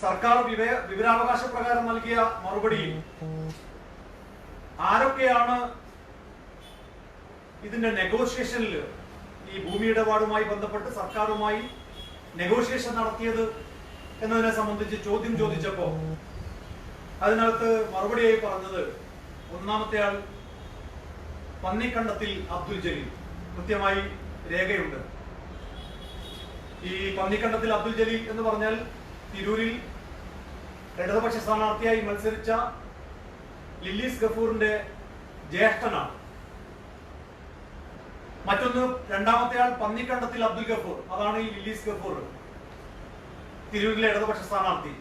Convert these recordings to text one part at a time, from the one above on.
സർക്കാർ വിവരാവകാശ പ്രകാരം നൽകിയ മറുപടിയിൽ ആരൊക്കെയാണ് ഇതിന്റെ നെഗോഷിയേഷനിൽ ഈ ഭൂമി ഇടപാടുമായി ബന്ധപ്പെട്ട് സർക്കാരുമായി നെഗോഷിയേഷൻ നടത്തിയത് എന്നതിനെ സംബന്ധിച്ച് ചോദ്യം ചോദിച്ചപ്പോ അതിനകത്ത് മറുപടിയായി പറഞ്ഞത്, ഒന്നാമത്തെ ആൾ പന്നിക്കണ്ടത്തിൽ അബ്ദുൽ ജലീൽ. കൃത്യമായി രേഖയുണ്ട്. ഈ പന്നിക്കണ്ടത്തിൽ അബ്ദുൽ ജലീൽ എന്ന് പറഞ്ഞാൽ തിരൂരിൽ ഇടതുപക്ഷ സ്ഥാനാർത്ഥിയായി മത്സരിച്ച ലില്ലീസ് ഗഫൂറിന്റെ ജ്യേഷ്ഠനാണ്. മറ്റൊന്ന്, രണ്ടാമത്തെ ആൾ പന്നിക്കണ്ടത്തിൽ അബ്ദുൽ ഗഫൂർ, അതാണ് ഈ ലില്ലീസ് ഗഫൂർ, തിരൂരിലെ ഇടതുപക്ഷ സ്ഥാനാർത്ഥി.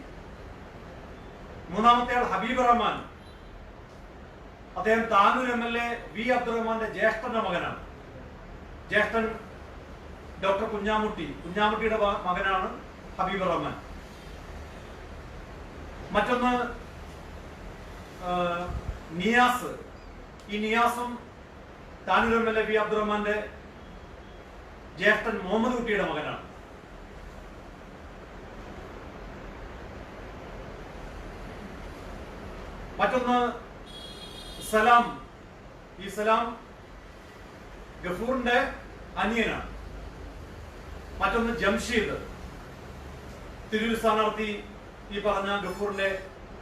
മൂന്നാമത്തെ ആൾ ഹബീബ് റഹ്മാൻ, അദ്ദേഹം താനൂർ MLA വി അബ്ദുറഹ്മാന്റെ ജ്യേഷ്ഠന്റെ മകനാണ്. ജ്യേഷ്ഠൻ ഡോക്ടർ കുഞ്ഞാമുട്ടിയുടെ മകനാണ് ഹബീബ് റഹ്മാൻ. മറ്റൊന്ന് നിയാസ്. ഈ നിയാസും താനൂർ MLA വി അബ്ദുറഹ്മാന്റെ ജ്യേഷ്ഠൻ മുഹമ്മദ് കുട്ടിയുടെ മകനാണ്. മറ്റൊന്ന് സലാം. ഈ സലാം ഗഫൂറിന്റെ അനിയനാണ്. മറ്റൊന്ന് ജംഷീദ്, തിരൂർ സ്ഥാനാർത്ഥി ഈ പറഞ്ഞ ഗഫൂറിന്റെ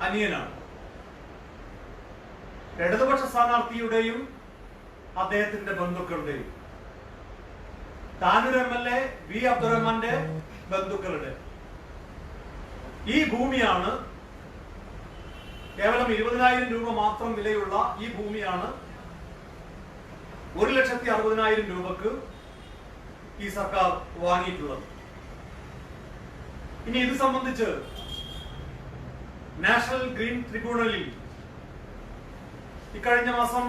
അനിയനാണ്. ഇടതുപക്ഷ സ്ഥാനാർത്ഥിയുടെയും അദ്ദേഹത്തിന്റെ ബന്ധുക്കളുടെയും താനൂർ MLA വി അബ്ദുറഹ്മാന്റെ ബന്ധുക്കളുടെ ഈ ഭൂമിയാണ്, കേവലം 20,000 രൂപ മാത്രം വിലയുള്ള ഈ ഭൂമിയാണ് 1,60,000 രൂപക്ക് ഈ സർക്കാർ വാങ്ങിയിട്ടുള്ളത്. ഇനി ഇത് സംബന്ധിച്ച് നാഷണൽ ഗ്രീൻ ട്രിബ്യൂണലിൽ ഇക്കഴിഞ്ഞ മാസം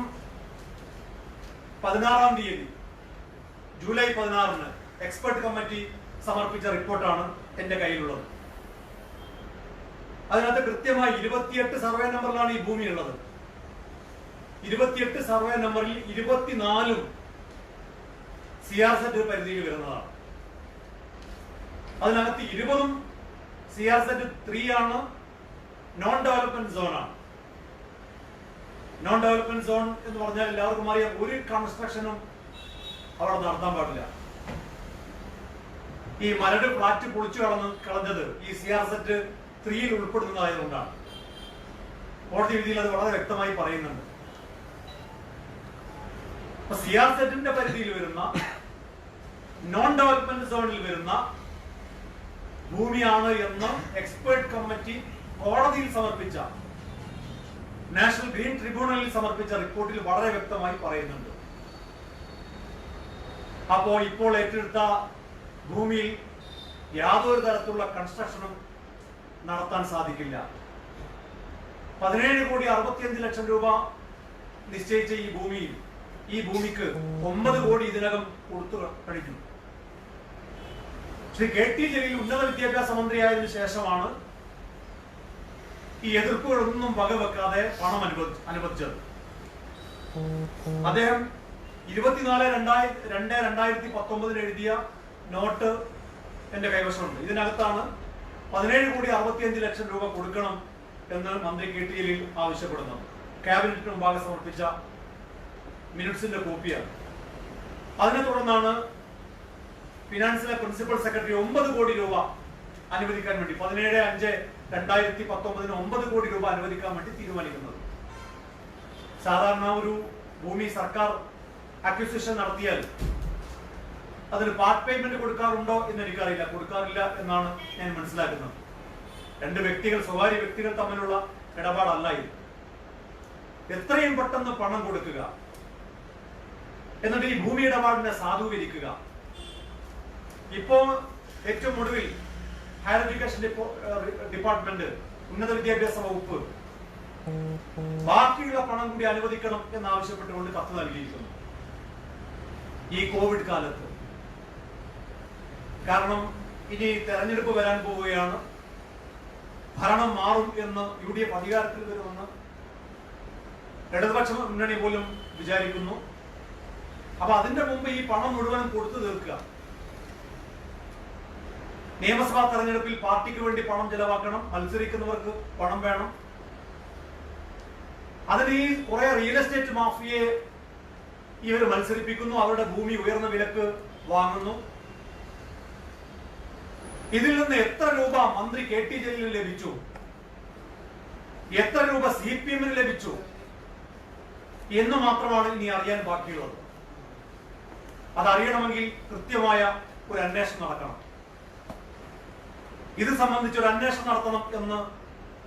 16-ാം തീയതി, ജൂലൈ 16-ന് എക്സ്പെർട്ട് കമ്മിറ്റി സമർപ്പിച്ച റിപ്പോർട്ടാണ് എന്റെ കയ്യിലുള്ളത്. അതിനകത്ത് കൃത്യമായി 28 സർവേ നമ്പറിലാണ് ഈ ഭൂമി ഉള്ളത്. 28 സർവേ നമ്പറിൽ 24 CRZ പരിധിയിൽ വരുന്നതാണ്. അതിനകത്ത് 20 CRZ 3 ആണ്, നോൺ ഡെവലപ്മെന്റ് സോണാണ്. നോൺ ഡെവലപ്മെന്റ് സോൺ എന്ന് പറഞ്ഞാൽ എല്ലാവർക്കും അറിയാം, ഒരു കൺസ്ട്രക്ഷനും അവിടെ നടത്താൻ പാടില്ല. ഈ മരട് ഫ്ലാറ്റ് പൊളിച്ചു കളഞ്ഞത് ഈ CRZ 3 ഉൾപ്പെടുന്നതായതുകൊണ്ടാണ്. കോടതി വിധിയിൽ അത് വളരെ വ്യക്തമായി പറയുന്നുണ്ട്. CRZ പരിധിയിൽ വരുന്ന നോൺ ഡെവലപ്മെന്റ് സോണിൽ വരുന്ന ഭൂമിയാണ് എന്ന് എക്സ്പേർട്ട് കമ്മിറ്റി കോടതിയിൽ സമർപ്പിച്ച, നാഷണൽ ഗ്രീൻ ട്രിബ്യൂണലിൽ സമർപ്പിച്ച റിപ്പോർട്ടിൽ വളരെ വ്യക്തമായി പറയുന്നുണ്ട്. അപ്പോ ഇപ്പോൾ ഏറ്റെടുത്ത ഭൂമിയിൽ യാതൊരു തരത്തിലുള്ള കൺസ്ട്രക്ഷനും നടത്താൻ സാധിക്കില്ല. 17,65,00,000 രൂപ നിശ്ചയിച്ച ഈ ഭൂമിക്ക് 9 കോടി ഇതിനകം കൊടുത്തു കഴിഞ്ഞു. ശ്രീ KT ജലീൽ ഉന്നത വിദ്യാഭ്യാസ മന്ത്രിയായതിനു ശേഷമാണ് ഈ എതിർപ്പുകളൊന്നും വകവെക്കാതെ പണം അനുവദിച്ചത്. അദ്ദേഹം 24/2/2019 എഴുതിയ നോട്ട് എന്റെ കൈവശമുണ്ട്. ഇതിനകത്താണ് 17,65,00,000 രൂപ കൊടുക്കണം എന്ന് മന്ത്രി KT ജലീൽ ആവശ്യപ്പെടുന്നത്. ക്യാബിനറ്റിന് മുമ്പാകെ സമർപ്പിച്ച മിനിറ്റ്സിന്റെ കോപ്പിയാണ്. അതിനെ തുടർന്നാണ് ഫിനാൻസിലെ പ്രിൻസിപ്പൽ സെക്രട്ടറി 9 കോടി രൂപ അനുവദിക്കാൻ വേണ്ടി 17/5/2019 9 കോടി രൂപ അനുവദിക്കാൻ വേണ്ടി തീരുമാനിക്കുന്നത്. സാധാരണ ഒരു ഭൂമി സർക്കാർ അക്വിസിഷൻ നടത്തിയാൽ അതിന് പാർട്ട് പേയ്മെന്റ് കൊടുക്കാറുണ്ടോ എന്ന് എനിക്കറിയില്ല. കൊടുക്കാറില്ല എന്നാണ് ഞാൻ മനസ്സിലാക്കുന്നത്. സ്വകാര്യ വ്യക്തികൾ തമ്മിലുള്ള ഇടപാടല്ല ഇത്. എത്രയും പെട്ടെന്ന് പണം കൊടുക്കുക, എന്നിട്ട് ഈ ഭൂമി ഇടപാടിനെ സാധൂകരിക്കുക. ഇപ്പോ ഏറ്റവും ഒടുവിൽ ഹയർ എഡ്യൂക്കേഷൻ ഡിപ്പാർട്ട്മെന്റ്, ഉന്നത വിദ്യാഭ്യാസ വകുപ്പ് ബാക്കിയുള്ള പണം കൂടി അനുവദിക്കണം എന്നാവശ്യപ്പെട്ടുകൊണ്ട് കത്ത് നൽകിയിരിക്കുന്നു. ഈ കോവിഡ് കാലത്ത്, കാരണം ഇനി തെരഞ്ഞെടുപ്പ് വരാൻ പോവുകയാണ്, ഭരണം മാറും എന്ന് UDF അധികാരത്തിൽ വരുമെന്ന് ഇടതുപക്ഷ മുന്നണി പോലും വിചാരിക്കുന്നു. അപ്പൊ അതിന്റെ മുമ്പ് ഈ പണം മുഴുവനും കൊടുത്തു തീർക്കുക. നിയമസഭാ തെരഞ്ഞെടുപ്പിൽ പാർട്ടിക്ക് വേണ്ടി പണം ചെലവാക്കണം, മത്സരിക്കുന്നവർക്ക് പണം വേണം. അതിന് ഈ കുറെ റിയൽ എസ്റ്റേറ്റ് മാഫിയയെ ഇവർ മത്സരിപ്പിക്കുന്നു, അവരുടെ ഭൂമി ഉയർന്ന വിലക്ക് വാങ്ങുന്നു. ഇതിൽ നിന്ന് എത്ര രൂപ മന്ത്രി കെ ടി ജലീലിന് ലഭിച്ചു, എത്ര രൂപ CPM ലഭിച്ചു എന്ന് മാത്രമാണ് ഇനി അറിയാൻ ബാക്കിയുള്ളത്. അതറിയണമെങ്കിൽ കൃത്യമായ ഒരു അന്വേഷണം നടക്കണം. ഇത് സംബന്ധിച്ച് ഒരു അന്വേഷണം നടത്തണം എന്ന്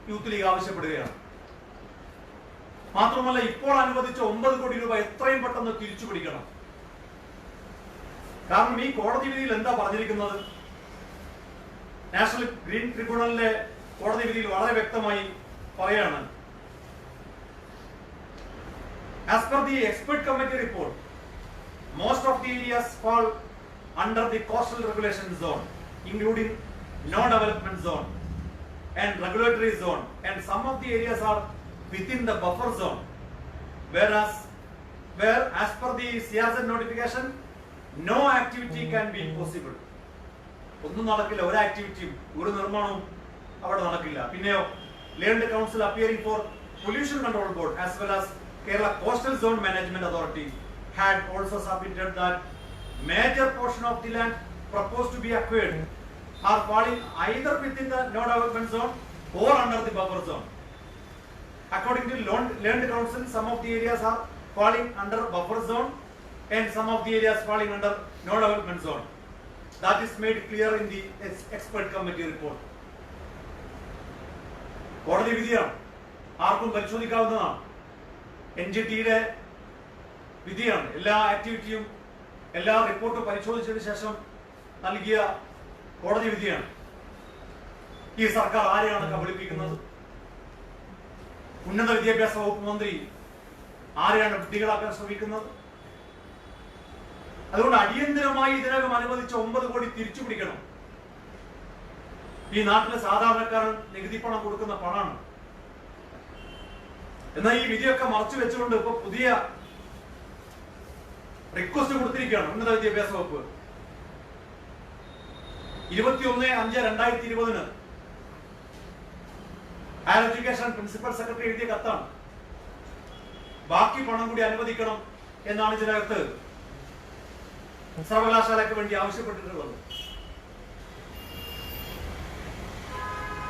യൂത്ത് ലീഗ് ആവശ്യപ്പെടുകയാണ്. മാത്രമല്ല, ഇപ്പോൾ അനുവദിച്ച 9 കോടി രൂപ എത്രയും പെട്ടെന്ന് തിരിച്ചു പിടിക്കണം. കാരണം ഈ കോടതി വിധിയിൽ എന്താ പറഞ്ഞിരിക്കുന്നത്? നാഷണൽ ഗ്രീൻ ട്രിബ്യൂണലിലെ കോടതി വിധിയിൽ വളരെ വ്യക്തമായി പറയാണ്, as per the expert committee report, most of the areas fall under the coastal regulation zone, including no-development zone and regulatory zone, and some of the areas are within the buffer zone, where as per the CRZ notification, no activity can be possible. ഒന്നും നടക്കില്ല, ഒരു ആക്ടിവിറ്റിയും ഒരു നിർമ്മാണവും അവിടെ നടക്കില്ല. പിന്നെയോ, land council appearing four pollution control board as well as Kerala Coastal Zone Management Authority had also submitted that major portion of the land proposed to be acquired are falling either within the no development zone or under the buffer zone. According to Land Council, some of the areas are falling under buffer zone and some of the areas falling under no development zone. That is made clear in the expert committee report. കോടതി വിധിയാണ്, ആർക്കും പരിശോധിക്കാവുന്നതാണ്. NGTയുടെ വിധിയാണ്. എല്ലാ ആക്ടിവിറ്റിയും എല്ലാ റിപ്പോർട്ടും പരിശോധിച്ചതിന് ശേഷം നൽകിയ കോടതി വിധിയാണ്. ഈ സർക്കാർ ആരെയാണ് കബളിപ്പിക്കുന്നത്? ഉന്നത വിദ്യാഭ്യാസ വകുപ്പ് മന്ത്രി ആരെയാണ് വിഡ്ഢികളാക്കാൻ ശ്രമിക്കുന്നത്? അതുകൊണ്ട് അടിയന്തരമായി ഇതിനകം അനുവദിച്ച 9 കോടി തിരിച്ചു പിടിക്കണം. ഈ നാട്ടിലെ സാധാരണക്കാരൻ നികുതി പണം കൊടുക്കുന്ന പണമാണ്. എന്നാൽ ഈ വിധിയൊക്കെ മറച്ചു വെച്ചുകൊണ്ട് ഇപ്പൊ പുതിയ റിക്വസ്റ്റ് കൊടുത്തിരിക്കുകയാണ് ഉന്നത വിദ്യാഭ്യാസ വകുപ്പ്. 21/5/2020 ഹയർ എഡ്യൂക്കേഷൻ പ്രിൻസിപ്പൽ സെക്രട്ടറി എഴുതിയ കത്താണ്. ബാക്കി പണം കൂടി അനുവദിക്കണം എന്നാണ് ഇതിനകത്ത് സർവകലാശാലയ്ക്ക് വേണ്ടി ആവശ്യപ്പെട്ടിട്ടുള്ളത്.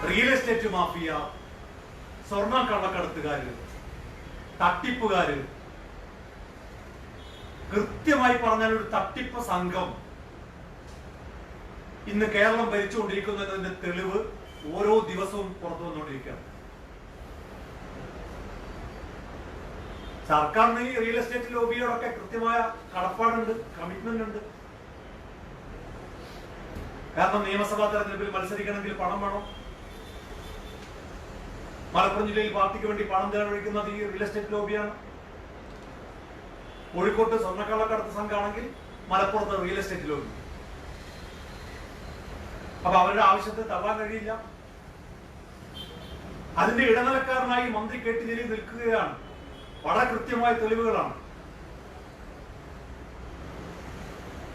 റിയൽ എസ്റ്റേറ്റ് മാഫിയ, സ്വർണ്ണ കള്ളക്കടത്തുകാര്, തട്ടിപ്പുകാര്, കൃത്യമായി പറഞ്ഞാൽ ഒരു തട്ടിപ്പ് സംഘം ഇന്ന് കേരളം ഭരിച്ചുകൊണ്ടിരിക്കുന്നതിന്റെ തെളിവ് ഓരോ ദിവസവും പുറത്തു വന്നുകൊണ്ടിരിക്കുകയാണ്. സർക്കാരിന് ഈ റിയൽ എസ്റ്റേറ്റ് ലോബിയോടൊക്കെ കൃത്യമായ കടപ്പാടുണ്ട്, കമ്മിറ്റ്മെന്റ് ഉണ്ട്. കാരണം നിയമസഭാ തെരഞ്ഞെടുപ്പിൽ മത്സരിക്കണമെങ്കിൽ പണം വേണം. മലപ്പുറം ജില്ലയിൽ പാർട്ടിക്ക് വേണ്ടി പണം ചെലവഴിക്കുന്നത് ഈ റിയൽ എസ്റ്റേറ്റ് ലോബിയാണ്. കോഴിക്കോട്ട് സ്വർണ്ണക്കള്ളക്കടത്ത് സംഘമാണെങ്കിൽ മലപ്പുറത്ത് റിയൽ എസ്റ്റേറ്റ് ലോബി. അപ്പൊ അവരുടെ ആവശ്യത്തെ തള്ളാൻ കഴിയില്ല. അതിന്റെ ഇടനിലക്കാരനായി മന്ത്രി കെ ടി ജലീൽ നിൽക്കുകയാണ്. വളരെ കൃത്യമായ തെളിവുകളാണ്.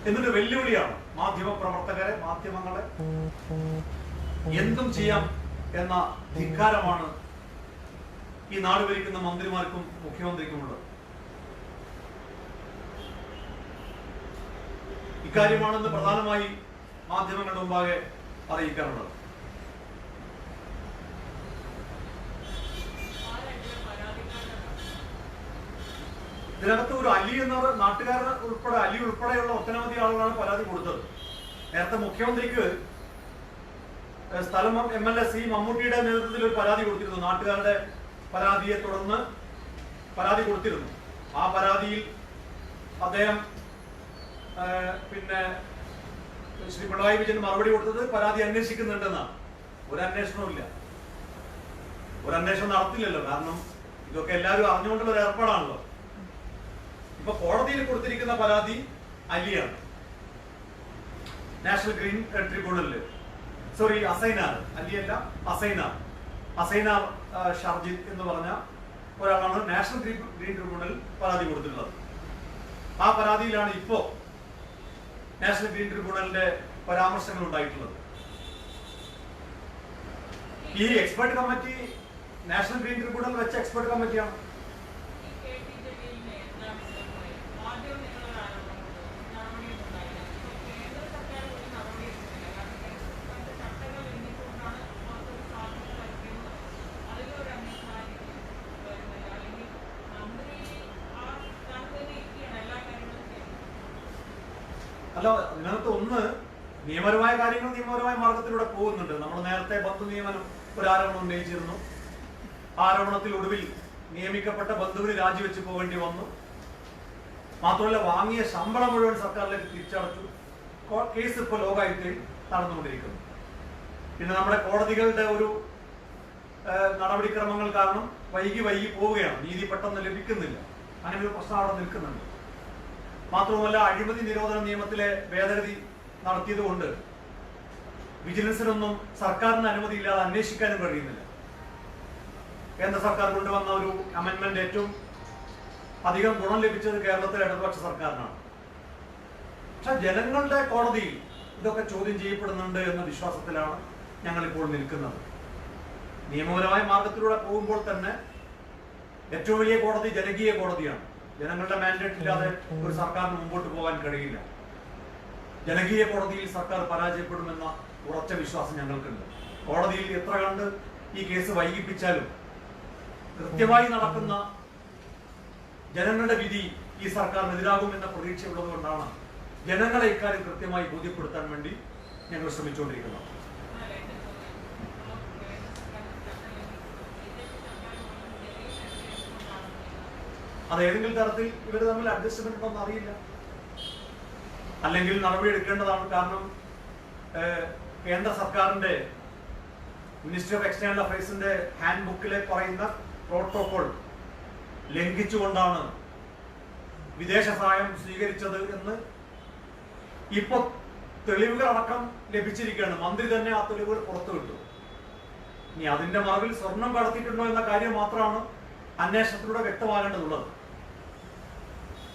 എന്നിട്ട് വെല്ലുവിളിയാണ് മാധ്യമ പ്രവർത്തകരെ, മാധ്യമങ്ങളെ. എന്തും ചെയ്യാം എന്ന ധിക്കാരമാണ് ഈ നാട് ഭരിക്കുന്ന മന്ത്രിമാർക്കും മുഖ്യമന്ത്രിക്കുമുള്ളത്. ഇക്കാര്യമാണെന്ന് പ്രധാനമായി മാധ്യമങ്ങളുടെ മുമ്പാകെ അറിയിക്കാറുള്ളത്. ഇതിനകത്ത് ഒരു അലി എന്ന നാട്ടുകാരൻ ഉൾപ്പെടെ, അലി ഉൾപ്പെടെയുള്ള ഒട്ടനവധി ആളുകളാണ് പരാതി കൊടുത്തത്. നേരത്തെ മുഖ്യമന്ത്രിക്ക് സ്ഥലം MLA സി മമ്മൂട്ടിയുടെ നേതൃത്വത്തിൽ ഒരു പരാതി കൊടുത്തിരുന്നു. നാട്ടുകാരുടെ പരാതിയെ തുടർന്ന് പരാതി കൊടുത്തിരുന്നു. ആ പരാതിയിൽ അദ്ദേഹം പിന്നെ ശ്രീ പിണറായി വിജയൻ മറുപടി കൊടുത്തത് പരാതി അന്വേഷിക്കുന്നുണ്ടെന്നാണ്. ഒരു അന്വേഷണവും ഇല്ല, ഒരു അന്വേഷണം നടത്തില്ലല്ലോ. കാരണം ഇതൊക്കെ എല്ലാവരും അറിഞ്ഞുകൊണ്ടുള്ള ഒരു ഏർപ്പാടാണല്ലോ. ഇപ്പൊ കോടതിയിൽ കൊടുത്തിരിക്കുന്ന പരാതി അലിയാണ്, നാഷണൽ ഗ്രീൻ ട്രിബ്യൂണലില്. സോറി, അസൈനാർ, അലിയല്ല, അസൈനാർ ഷർജിത് എന്ന് പറഞ്ഞ ഒരാളാണ് നാഷണൽ ഗ്രീൻ ട്രിബ്യൂണൽ പരാതി കൊടുത്തിട്ടുള്ളത്. ആ പരാതിയിലാണ് ഇപ്പോ നാഷണൽ ഗ്രീൻ ട്രിബ്യൂണലിന്റെ പരാമർശങ്ങൾ ഉണ്ടായിട്ടുള്ളത്. ഈ expert committee national green tribunal വെച്ച എക്സ്പെർട്ട് കമ്മിറ്റിയാണ്. അല്ല, ഇതിനകത്ത് ഒന്ന് നിയമപരമായ കാര്യങ്ങൾ നിയമപരമായ മാർഗത്തിലൂടെ പോകുന്നുണ്ട്. നമ്മൾ നേരത്തെ ബന്ധു നിയമനം ഒരു ആരോപണം ഉന്നയിച്ചിരുന്നു. ആരോപണത്തിൽ ഒടുവിൽ നിയമിക്കപ്പെട്ട ബന്ധുവിന് രാജിവെച്ച് പോകേണ്ടി വന്നു. മാത്രമല്ല, വാങ്ങിയ ശമ്പളം മുഴുവൻ സർക്കാരിലേക്ക് തിരിച്ചടച്ചു. കേസ് ഇപ്പോൾ ലോകായുക്തയിൽ നടന്നുകൊണ്ടിരിക്കുന്നു. പിന്നെ നമ്മുടെ കോടതികളുടെ ഒരു നടപടിക്രമങ്ങൾ കാരണം വൈകി പോവുകയാണ്. നീതി പെട്ടെന്ന് ലഭിക്കുന്നില്ല. അങ്ങനെ ഒരു പ്രശ്നം അവിടെ നിൽക്കുന്നുണ്ട്. മാത്രവുമല്ല, അഴിമതി നിരോധന നിയമത്തിലെ ഭേദഗതി നടത്തിയത് കൊണ്ട് വിജിലൻസിനൊന്നും സർക്കാരിന് അനുമതി ഇല്ലാതെ അന്വേഷിക്കാനും കഴിയുന്നില്ല. കേന്ദ്ര സർക്കാർ കൊണ്ടുവന്ന ഒരു അമെന്റ്മെന്റ് ഏറ്റവും അധികം ഗുണം ലഭിച്ചത് കേരളത്തിലെ ഇടതുപക്ഷ സർക്കാരിനാണ്. പക്ഷെ ജനങ്ങളുടെ കോടതിയിൽ ഇതൊക്കെ ചോദ്യം ചെയ്യപ്പെടുന്നുണ്ട് എന്ന വിശ്വാസത്തിലാണ് ഞങ്ങളിപ്പോൾ നിൽക്കുന്നത്. നിയമപരമായ മാർഗത്തിലൂടെ പോകുമ്പോൾ തന്നെ ഏറ്റവും വലിയ കോടതി ജനകീയ കോടതിയാണ്. ജനങ്ങളുടെ മാൻഡേറ്റ് ഇല്ലാതെ ഒരു സർക്കാരിന് മുമ്പോട്ട് പോകാൻ കഴിയില്ല. ജനകീയ കോടതിയിൽ സർക്കാർ പരാജയപ്പെടുമെന്ന ഉറച്ച വിശ്വാസം ഞങ്ങൾക്കുണ്ട്. കോടതിയിൽ എത്ര കണ്ട് ഈ കേസ് വൈകിപ്പിച്ചാലും കൃത്യമായി നടക്കുന്ന ജനങ്ങളുടെ വിധി ഈ സർക്കാരിനെതിരാകുമെന്ന പ്രതീക്ഷയുള്ളത് കൊണ്ടാണ് ജനങ്ങളെ ഇക്കാര്യം കൃത്യമായി ബോധ്യപ്പെടുത്താൻ വേണ്ടി ഞങ്ങൾ ശ്രമിച്ചുകൊണ്ടിരിക്കുന്നത്. അത് ഏതെങ്കിലും തരത്തിൽ ഇവർ തമ്മിൽ അഡ്ജസ്റ്റ്മെന്റ് ഉണ്ടോന്ന് അറിയില്ല. അല്ലെങ്കിൽ നടപടി എടുക്കേണ്ടതാണ്. കാരണം കേന്ദ്ര സർക്കാരിന്റെ മിനിസ്ട്രി ഓഫ് എക്സ്റ്റേണൽ അഫയേഴ്സിന്റെ ഹാൻഡ് ബുക്കിലെ പറയുന്ന പ്രോട്ടോകോൾ ലംഘിച്ചുകൊണ്ടാണ് വിദേശ സഹായം സ്വീകരിച്ചത് എന്ന് ഇപ്പൊ തെളിവുകളടക്കം ലഭിച്ചിരിക്കുകയാണ്. മന്ത്രി തന്നെ ആ തെളിവുകൾ പുറത്തുവിട്ടു. ഇനി അതിന്റെ മറവിൽ സ്വർണം കടത്തിയിട്ടുണ്ടോ എന്ന കാര്യം മാത്രമാണ് അന്വേഷണത്തിലൂടെ വ്യക്തമാകേണ്ടതുള്ളത്.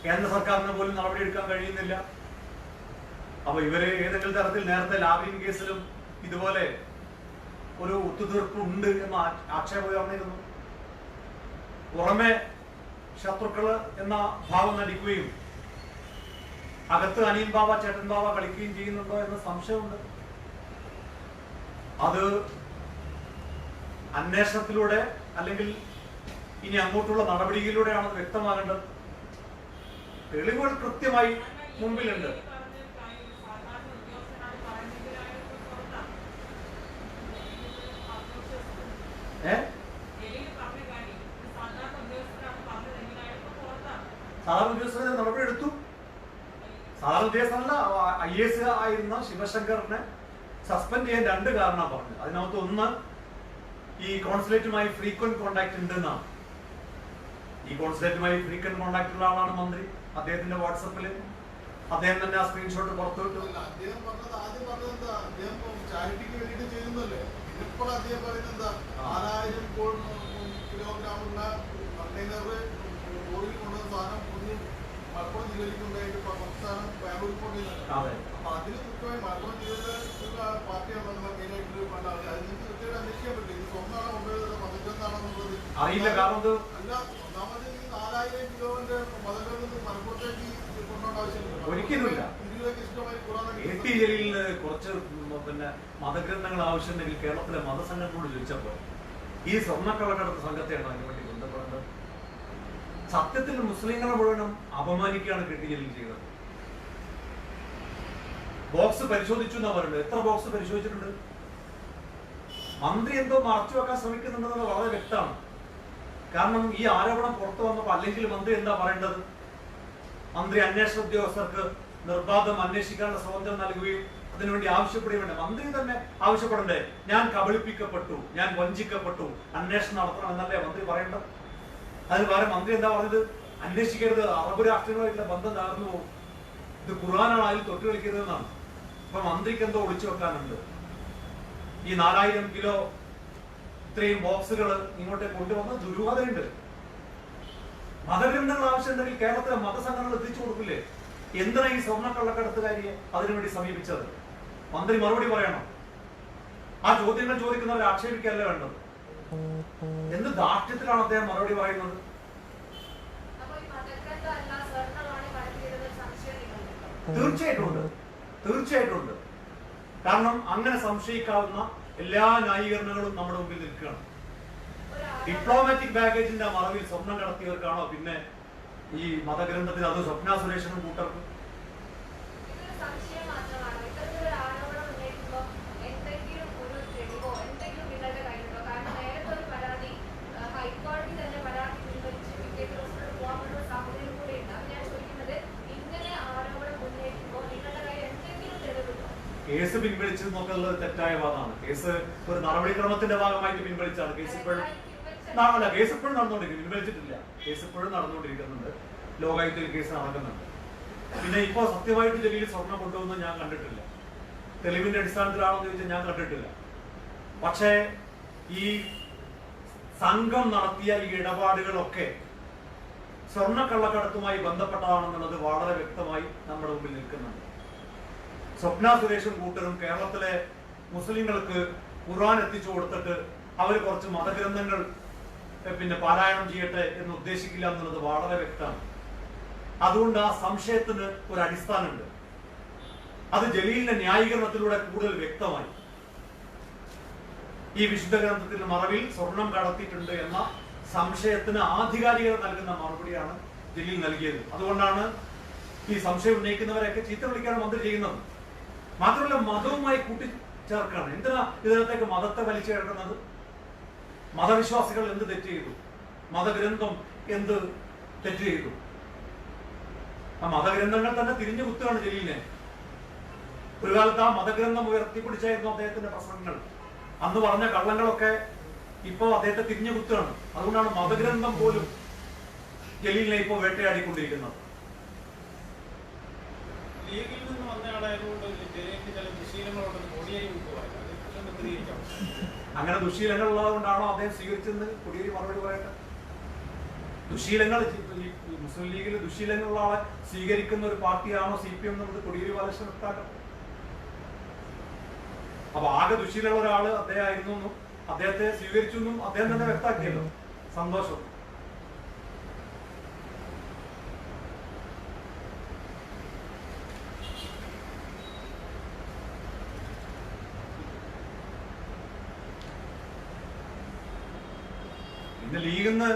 കേന്ദ്ര സർക്കാരിന് പോലും നടപടിയെടുക്കാൻ കഴിയുന്നില്ല. അപ്പൊ ഇവര് ഏതെങ്കിലും തരത്തിൽ നേരത്തെ ലാവ്ലിൻ കേസിലും ഇതുപോലെ ഒരു ഒത്തുതീർപ്പ് ഉണ്ട് എന്ന ആക്ഷേപം ഉയർന്നിരുന്നു. പുറമെ ശത്രുക്കള് എന്ന ഭാവം നടിക്കുകയും അകത്ത് അനിയൻ ബാവ ചേട്ടൻ ബാവ കളിക്കുകയും ചെയ്യുന്നുണ്ടോ എന്ന സംശയമുണ്ട്. അത് അന്വേഷണത്തിലൂടെ അല്ലെങ്കിൽ ഇനി അങ്ങോട്ടുള്ള നടപടികളിലൂടെയാണ് അത് വ്യക്തമാകേണ്ടത്. തെളിവുകൾ കൃത്യമായി മുമ്പിലുണ്ട്. സാധാരണ ഉദ്യോഗസ്ഥരെ നടപടി എടുത്തു. സാധാരണ ഉദ്യോഗസ്ഥനല്ല, IAS ആയിരുന്ന ശിവശങ്കറിനെ സസ്പെൻഡ് ചെയ്യാൻ 2 കാരണം പറഞ്ഞത്. അതിനകത്ത് ഒന്ന്, ഈ കോൺസുലേറ്റുമായി ഫ്രീക്വന്റ് കോണ്ടാക്ട് ഉണ്ടെന്നാണ്. ഈ കോൺസുലേറ്റുമായി ഫ്രീക്വന്റ് കോണ്ടാക്ട് ഉള്ള ആളാണ് മന്ത്രി. അദ്ദേഹത്തിന്റെ വാട്സപ്പില് അദ്ദേഹം തന്നെ ആ സ്ക്രീൻഷോട്ട് പുറത്തുവിട്ടു. ചാരിറ്റിക്ക് വേണ്ടിയിട്ട് ചെയ്യുന്നല്ലേ. ഇപ്പോൾ അദ്ദേഹം പറയുന്നത് 4000 കിലോഗ്രാമുള്ള കണ്ടെയ്നർ ലോറിയിൽ കൊണ്ടുവന്ന സാധനം ഒന്ന് മലപ്പുറം ജില്ലയിൽ കൊണ്ടായിട്ട് സംസ്ഥാനം ബാംഗ്ലൂരിൽ കൊണ്ടുവരുന്നുണ്ട്. അപ്പൊ അതിന് കൃത്യമായി മലപ്പുറം ജില്ലയിലെ പാർട്ടിയാണ് മെയിനായിട്ട് കണ്ടാൽ അതിന് കൃത്യമായി അന്വേഷിക്കാൻ പറ്റും. ഇത് സ്വന്തമാണോ കൊണ്ടുവരുന്നത് മതഗ്രന്ഥാണെന്നുള്ളത് അറിയില്ല. കാരണം അല്ല, ഒന്നാമത് ഈ 4000 കിലോന്റെ മതഗ്രന്ഥത്തിൽ മലപ്പുറത്തേക്ക് കൊണ്ടുപോകേണ്ട ആവശ്യമില്ല. ഒരിക്കലുമില്ല. ഇന്ത്യയിലേക്ക് ഇഷ്ടമായി AT ജലീലിന് കുറച്ച് പിന്നെ മതഗ്രന്ഥങ്ങൾ ആവശ്യമുണ്ടെങ്കിൽ കേരളത്തിലെ മതസംഘടനയോട് ചോദിച്ചപ്പോൾ ഈ സ്വർണ്ണക്കള്ളക്കടത്ത് സംഘത്തെയാണ് അതിനുവേണ്ടി ബന്ധപ്പെടുന്നത്. സത്യത്തിൽ മുസ്ലിങ്ങളെ മുഴുവനും അപമാനിക്കുകയാണ് KT ജലീൽ ചെയ്തത്. ബോക്സ് പരിശോധിച്ചു എന്നാ പറയുന്നത്. എത്ര ബോക്സ് പരിശോധിച്ചിട്ടുണ്ട്? മന്ത്രി എന്തോ മറച്ചു വെക്കാൻ ശ്രമിക്കുന്നുണ്ടെന്നത് വളരെ വ്യക്തമാണ്. കാരണം ഈ ആരോപണം പുറത്തു വന്നപ്പോൾ അല്ലെങ്കിൽ മന്ത്രി എന്താ പറയേണ്ടത്? മന്ത്രി അന്വേഷണ ഉദ്യോഗസ്ഥർക്ക് നിർബാധം അന്വേഷിക്കാനുള്ള സ്വാതന്ത്ര്യം നൽകുകയും അതിനുവേണ്ടി ആവശ്യപ്പെടുകയും വേണ്ട. മന്ത്രി തന്നെ ആവശ്യപ്പെടണ്ടേ? ഞാൻ കബളിപ്പിക്കപ്പെട്ടു, ഞാൻ വഞ്ചിക്കപ്പെട്ടു, അന്വേഷണം നടത്തണം എന്നല്ലേ മന്ത്രി പറയേണ്ടത്? അതിന് പകരം മന്ത്രി എന്താ പറഞ്ഞത്? അന്വേഷിക്കരുത്, അറബ് രാഷ്ട്രങ്ങളുമായിട്ടുള്ള ബന്ധം തകർന്നു പോകും, ഇത് ഖുർആനാണ്, അതിൽ തൊട്ട് കളിക്കരുതെന്നാണ്. അപ്പൊ മന്ത്രിക്ക് എന്തോ ഒളിച്ചു വെക്കാനുണ്ട്. ഈ 4000 കിലോ ഇത്രയും ബോക്സുകൾ ഇങ്ങോട്ടേക്ക് കൊണ്ടുവന്ന് ദുരൂഹതയുണ്ട്. മതഗ്രന്ഥങ്ങൾ ആവശ്യമുണ്ടെങ്കിൽ കേരളത്തിലെ മതസംഘടനകൾ എത്തിച്ചു കൊടുക്കില്ലേ? എന്തിനാ ഈ സ്വർണ്ണക്കള്ളക്കടത്തുകാരിയെ അതിനുവേണ്ടി സമീപിച്ചത്? മന്ത്രി മറുപടി പറയണം. ആ ചോദ്യങ്ങൾ ചോദിക്കുന്നവരെ ആക്ഷേപിക്കുകയല്ല വേണ്ടത്. എന്ത് ധാർഷ്ട്യത്തിലാണ് അദ്ദേഹം മറുപടി പറയുന്നത്? തീർച്ചയായിട്ടും ഉണ്ട്. കാരണം അങ്ങനെ സംശയിക്കാവുന്ന എല്ലാ ന്യായീകരണങ്ങളും നമ്മുടെ മുമ്പിൽ നിൽക്കുകയാണ്. ഡിപ്ലോമാറ്റിക് ബാഗേജിന്റെ മറവിൽ സ്വർണം കടത്തിയവർക്കാണോ പിന്നെ ഈ മതഗ്രന്ഥത്തിൽ അത് സ്വപ്ന സുരേഷനും കൂട്ടർക്കും? കേസ് പിൻവലിച്ചത് നോക്കുന്നത് തെറ്റായ വാദമാണ്. കേസ് ഒരു നടപടിക്രമത്തിന്റെ ഭാഗമായിട്ട് പിൻവലിച്ചാണ്. കേസ് ഇപ്പോഴും നടന്നുകൊണ്ടിരിക്കുന്നു. പിൻവലിച്ചിട്ടില്ല. കേസ് ഇപ്പോഴും നടന്നുകൊണ്ടിരിക്കുന്നുണ്ട്. ലോകായുക്തയിൽ കേസ് നടക്കുന്നുണ്ട്. പിന്നെ ഇപ്പോ സത്യമായിട്ട് ജലീൽ സ്വർണം കൊണ്ടുവന്ന് ഞാൻ കണ്ടിട്ടില്ല. തെളിവിന്റെ അടിസ്ഥാനത്തിലാണോ എന്ന് ചോദിച്ചാൽ ഞാൻ കണ്ടിട്ടില്ല. പക്ഷേ ഈ സംഘം നടത്തിയ ഈ ഇടപാടുകളൊക്കെ സ്വർണ്ണക്കള്ളക്കടത്തുമായി ബന്ധപ്പെട്ടതാണെന്നുള്ളത് വളരെ വ്യക്തമായി നമ്മുടെ മുമ്പിൽ നിൽക്കുന്നുണ്ട്. സ്വപ്ന സുരേഷും കൂട്ടരും കേരളത്തിലെ മുസ്ലിങ്ങൾക്ക് ഖുർആൻ എത്തിച്ചു കൊടുത്തിട്ട് അവർ കുറച്ച് മതഗ്രന്ഥങ്ങൾ പിന്നെ പാരായണം ചെയ്യട്ടെ എന്ന് ഉദ്ദേശിക്കില്ല എന്നുള്ളത് വളരെ വ്യക്തമാണ്. അതുകൊണ്ട് ആ സംശയത്തിന് ഒരു അടിസ്ഥാനമുണ്ട്. അത് ജലീലിന്റെ ന്യായീകരണത്തിലൂടെ കൂടുതൽ വ്യക്തമായി. ഈ വിശുദ്ധ ഗ്രന്ഥത്തിന്റെ മറവിൽ സ്വർണം കടത്തിയിട്ടുണ്ട് എന്ന സംശയത്തിന് ആധികാരികത നൽകുന്ന മറുപടിയാണ് ജലീൽ നൽകിയത്. അതുകൊണ്ടാണ് ഈ സംശയം ഉന്നയിക്കുന്നവരെയൊക്കെ ചീത്ത വിളിക്കാൻ മന്ത്രി ചെയ്യുന്നത്. മാത്രമല്ല മതവുമായി കൂട്ടിച്ചേർക്കാണ്. എന്തിനാ ഇതിനകത്തേക്ക് മതത്തെ വലിച്ചു കിടക്കുന്നത്? മതവിശ്വാസികൾ എന്ത് തെറ്റ് ചെയ്തു? മതഗ്രന്ഥം എന്ത് തെറ്റ് ചെയ്തു? ആ മതഗ്രന്ഥങ്ങൾ തന്നെ തിരിഞ്ഞു കുത്തുകയാണ് ജലീലിനെ. ഒരു കാലത്ത് ആ മതഗ്രന്ഥം ഉയർത്തിപ്പിടിച്ചായിരുന്നു അദ്ദേഹത്തിന്റെ പ്രസംഗങ്ങൾ. അന്ന് പറഞ്ഞ കള്ളങ്ങളൊക്കെ ഇപ്പോ അദ്ദേഹത്തെ തിരിഞ്ഞു കുത്തുകയാണ്. അതുകൊണ്ടാണ് മതഗ്രന്ഥം പോലും ജലീലിനെ ഇപ്പോൾ വേട്ടയാടിക്കൊണ്ടിരിക്കുന്നത്. ലീഗിൽ നിന്ന് വന്നയാളായതുകൊണ്ട് ചില ദുശീലങ്ങളുണ്ടെന്ന് കോടിയേരി അങ്ങനെ ദുശീലങ്ങൾ ഉള്ളതുകൊണ്ടാണോ അദ്ദേഹം സ്വീകരിച്ചെന്ന് കോടിയേരി മറുപടി പറയട്ടെ. ദുശീലങ്ങൾ മുസ്ലിം ലീഗിൽ ദുശീലങ്ങളുള്ള ആളെ സ്വീകരിക്കുന്ന ഒരു പാർട്ടിയാണോ CPM എന്നുള്ളത് കോടിയേരി ബാലകൃഷ്ണൻ വ്യക്തമാക്കണം. അപ്പൊ ആകെ ദുശീലമുള്ള ഒരാള് അദ്ദേഹം ആയിരുന്നു, അദ്ദേഹത്തെ സ്വീകരിച്ചു എന്നും അദ്ദേഹം തന്നെ വ്യക്തമാക്കിയല്ലോ. സന്തോഷം. പിന്നെ ലീഗിൽ നിന്ന്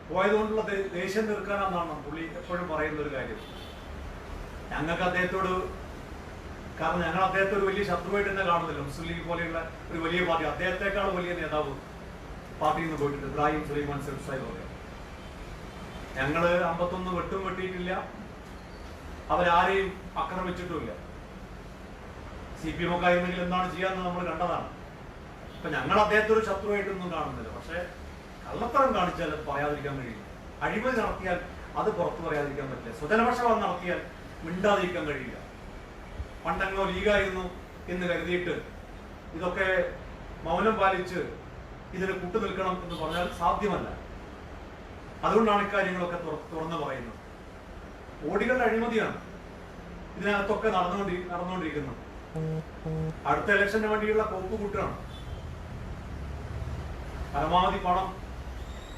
പോയതുകൊണ്ടുള്ള ദേഷ്യം തീർക്കാനെന്നാണ് പുള്ളി എപ്പോഴും പറയുന്ന ഒരു കാര്യം. ഞങ്ങൾക്ക് അദ്ദേഹത്തോട്, കാരണം ഞങ്ങൾ അദ്ദേഹത്തെ ഒരു വലിയ ശത്രുവായിട്ട് തന്നെ കാണുന്നില്ല. മുസ്ലിം ലീഗ് പോലെയുള്ള ഒരു വലിയ പാർട്ടി, അദ്ദേഹത്തെക്കാൾ വലിയ നേതാവ് പാർട്ടിയിൽ നിന്ന് പോയിട്ടുണ്ട്, ഇബ്രാഹിം സുലൈമാൻ സെൽസായി പോലെ. ഞങ്ങള് 51 വെട്ടും വെട്ടിയിട്ടില്ല, അവരാരെയും ആക്രമിച്ചിട്ടുമില്ല. CPM ഒക്കെ ആയിരുന്നെങ്കിൽ എന്താണ് ചെയ്യാന്ന് നമ്മൾ കണ്ടതാണ്. അപ്പൊ ഞങ്ങൾ അദ്ദേഹത്തെ ഒരു ശത്രുവായിട്ടൊന്നും കാണുന്നില്ല. പക്ഷെ കള്ളത്തരം കാണിച്ചാൽ പറയാതിരിക്കാൻ കഴിയില്ല. അഴിമതി നടത്തിയാൽ അത് പുറത്തു പറയാതിരിക്കാൻ പറ്റില്ല. സ്വജനപക്ഷപാതം നടത്തിയാൽ മിണ്ടാതിരിക്കാൻ കഴിയില്ല. പണ്ടെങ്ങോ ലീഗായിരുന്നു എന്ന് കരുതിയിട്ട് ഇതൊക്കെ മൗനം പാലിച്ച് ഇതിന് കൂട്ടുനിൽക്കണം എന്ന് പറഞ്ഞാൽ സാധ്യമല്ല. അതുകൊണ്ടാണ് ഇക്കാര്യങ്ങളൊക്കെ തുറന്നു പറയുന്നത്. കോടികളുടെ അഴിമതിയാണ് ഇതിനകത്തൊക്കെ നടന്നുകൊണ്ടിരിക്കുന്നത്. അടുത്ത ഇലക്ഷന് വേണ്ടിയുള്ള കോപ്പ് കൂട്ടുകയാണ്. പരമാവധി പണം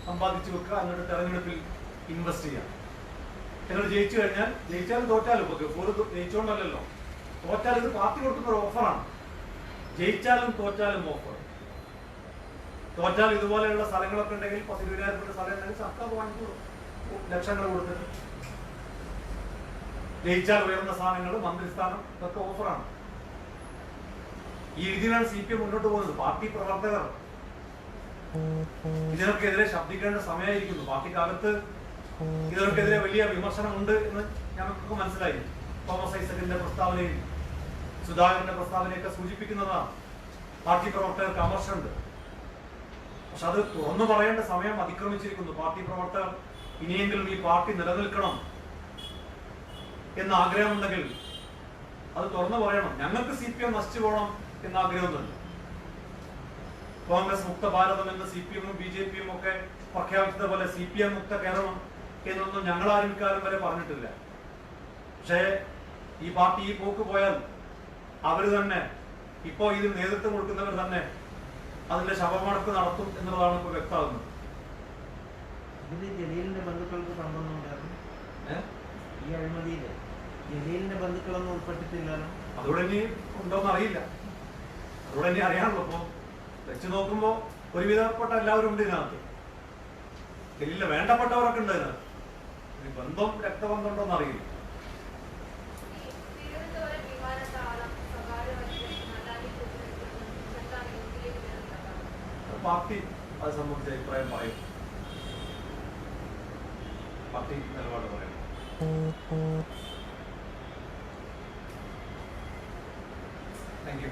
സമ്പാദിച്ചു വെക്കുക, എന്നിട്ട് തെരഞ്ഞെടുപ്പിൽ ഇൻവെസ്റ്റ് ചെയ്യാം. എന്നിട്ട് ജയിച്ചു കഴിഞ്ഞാൽ, ജയിച്ചാലും തോറ്റാലും, ജയിച്ചോണ്ടല്ലോ, തോറ്റാൽ ഇത് പാർട്ടി കൊടുക്കുന്ന ഒരു ഓഫറാണ്. ജയിച്ചാലും തോറ്റാലും ഓഫർ. തോറ്റാൽ ഇതുപോലെയുള്ള സ്ഥലങ്ങളൊക്കെ ഉണ്ടെങ്കിൽ 10,000 സ്ഥലം ഉണ്ടെങ്കിൽ സർക്കാർ വാങ്ങിക്കോളും ലക്ഷങ്ങൾ കൊടുത്തിട്ട്. ജയിച്ചാൽ ഉയർന്ന സ്ഥാനങ്ങൾ, മന്ത്രിസ്ഥാനം, ഇതൊക്കെ ഓഫറാണ്. ഈ രീതിയിലാണ് CPM മുന്നോട്ട് പോകുന്നത്. പാർട്ടി പ്രവർത്തകർ ഇതിനൊക്കെതിരെ ശബ്ദിക്കേണ്ട സമയമായിരിക്കുന്നു. പാർട്ടിക്കകത്ത് ഇതിനൊക്കെതിരെ വലിയ വിമർശനമുണ്ട് എന്ന് ഞങ്ങൾക്കൊക്കെ മനസ്സിലായി. തോമസ് ഐസക്കിന്റെ പ്രസ്താവനയും സുധാകരന്റെ പ്രസ്താവനയൊക്കെ സൂചിപ്പിക്കുന്നതാണ്. പാർട്ടി പ്രവർത്തകർക്ക് അമർഷമുണ്ട്. പക്ഷെ അത് തുറന്നു പറയേണ്ട സമയം അതിക്രമിച്ചിരിക്കുന്നു. പാർട്ടി പ്രവർത്തകർ ഇനിയെങ്കിലും ഈ പാർട്ടി നിലനിൽക്കണം എന്ന ആഗ്രഹമുണ്ടെങ്കിൽ അത് തുറന്നു പറയണം. ഞങ്ങൾക്ക് CPM നശിച്ചു പോകണം എന്ന ആഗ്രഹമൊന്നുമില്ല. കോൺഗ്രസ് മുക്ത ഭാരതം എന്ന് CPM ഉം BJP യും ഒക്കെ പ്രഖ്യാപിച്ചതുപോലെ CPM മുക്ത കേരളം എന്നൊന്നും ഞങ്ങളാരും ഇക്കാലം വരെ പറഞ്ഞിട്ടില്ല. പക്ഷേ ഈ പാർട്ടി ഈ പോക്ക് പോയാൽ അവര് തന്നെ ഇപ്പോ ഇതിന് നേതൃത്വം കൊടുക്കുന്നവർ തന്നെ അതിന്റെ ശവമടക്ക് നടത്തും എന്നുള്ളതാണ് ഇപ്പോൾ വ്യക്തമാകുന്നത്. ഇതിൽ ജലീലിന്റെ ബന്ധുക്കൾക്ക് പങ്കൊന്നും ഉണ്ടായിരുന്നു. ഈ അഴിമതിയിൽ ജലീലിന്റെ ബന്ധുക്കളൊന്നും ഉൾപ്പെട്ടിട്ടില്ലല്ലോ. അതുകൂടെ ഇനി ഉണ്ടോന്ന് അറിയില്ല. അതുകൂടെ ഇനി അറിയാനുള്ളൂ. ഇപ്പൊ വെച്ച് നോക്കുമ്പോ ഒരുവിധപ്പെട്ട എല്ലാവരും ഉണ്ട് ഇതിനകത്ത്. ജലീലിന് വേണ്ടപ്പെട്ടവരൊക്കെ ഉണ്ട് ഇതിനകത്ത്. ഇനി ബന്ധം രക്തബന്ധം ഉണ്ടോന്ന് അറിയില്ല. പാർട്ടി അത് സംബന്ധിച്ച അഭിപ്രായം പറയും. പാർട്ടി നിലപാട് പറയും. Thank you.